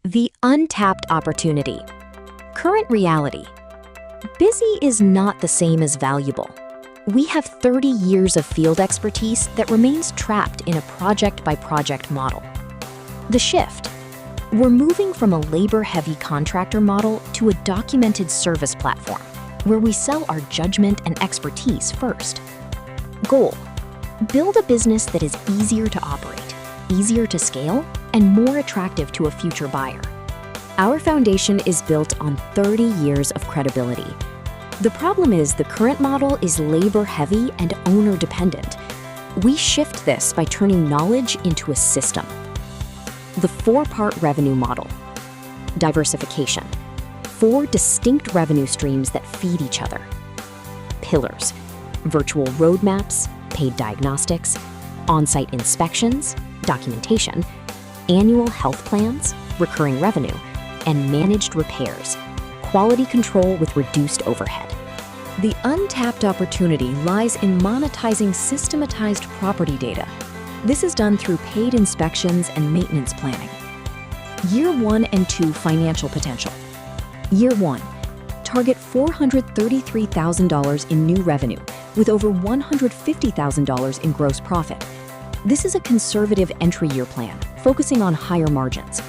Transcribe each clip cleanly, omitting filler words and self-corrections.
The untapped opportunity. Current reality. Busy is not the same as valuable. We have 30 years of field expertise that remains trapped in a project-by-project model. The shift. We're moving from a labor-heavy contractor model to a documented service platform, where we sell our judgment and expertise first. Goal. Build a business that is easier to operate, easier to scale, and more attractive to a future buyer. Our foundation is built on 30 years of credibility. The problem is the current model is labor-heavy and owner-dependent. We shift this by turning knowledge into a system. The 4-part revenue model. Diversification. 4 distinct revenue streams that feed each other. Pillars. Virtual roadmaps, paid diagnostics, on-site inspections, documentation, annual health plans, recurring revenue, and managed repairs, quality control with reduced overhead. The untapped opportunity lies in monetizing systematized property data. This is done through paid inspections and maintenance planning. Year 1 and 2 financial potential. Year 1, target $433,000 in new revenue with over $150,000 in gross profit. This is a conservative entry year plan, focusing on higher margins.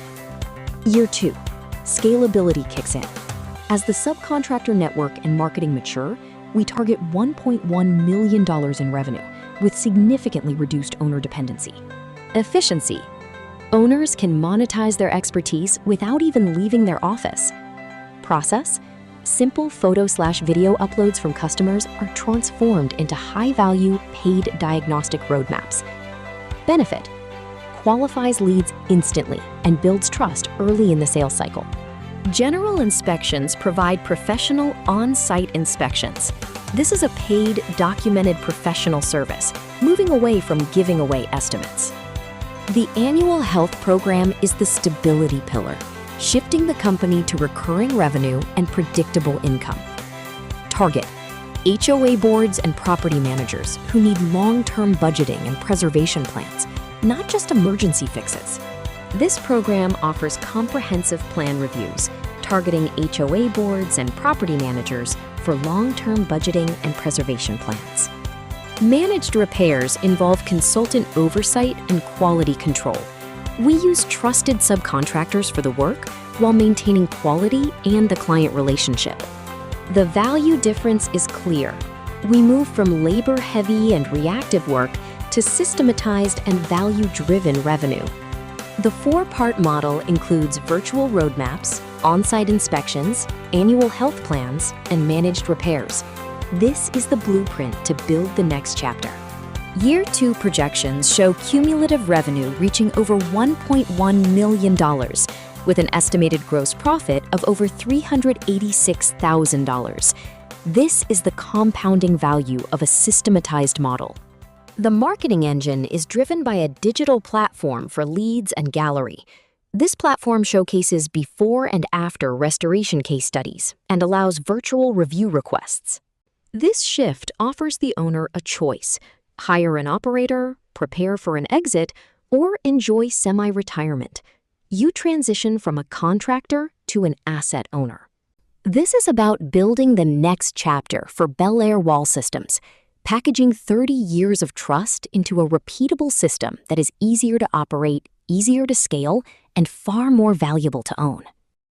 Year 2, scalability kicks in. As the subcontractor network and marketing mature, we target $1.1 million in revenue with significantly reduced owner dependency. Efficiency. Owners can monetize their expertise without even leaving their office. Process. Simple photo/video uploads from customers are transformed into high-value paid diagnostic roadmaps. Benefit. Qualifies leads instantly and builds trust early in the sales cycle. General inspections provide professional on-site inspections. This is a paid, documented professional service, moving away from giving away estimates. The annual health program is the stability pillar, shifting the company to recurring revenue and predictable income. Target. HOA boards and property managers who need long-term budgeting and preservation plans, not just emergency fixes. This program offers comprehensive plan reviews, targeting HOA boards and property managers for long-term budgeting and preservation plans. Managed repairs involve consultant oversight and quality control. We use trusted subcontractors for the work while maintaining quality and the client relationship. The value difference is clear. We move from labor-heavy and reactive work to systematized and value-driven revenue. The 4-part model includes virtual roadmaps, on-site inspections, annual health plans, and managed repairs. This is the blueprint to build the next chapter. Year 2 projections show cumulative revenue reaching over $1.1 million, with an estimated gross profit of over $386,000. This is the compounding value of a systematized model. The marketing engine is driven by a digital platform for leads and gallery. This platform showcases before and after restoration case studies and allows virtual review requests. This shift offers the owner a choice: hire an operator, prepare for an exit, or enjoy semi-retirement. You transition from a contractor to an asset owner. This is about building the next chapter for Belaire Wall Systems, packaging 30 years of trust into a repeatable system that is easier to operate, easier to scale, and far more valuable to own.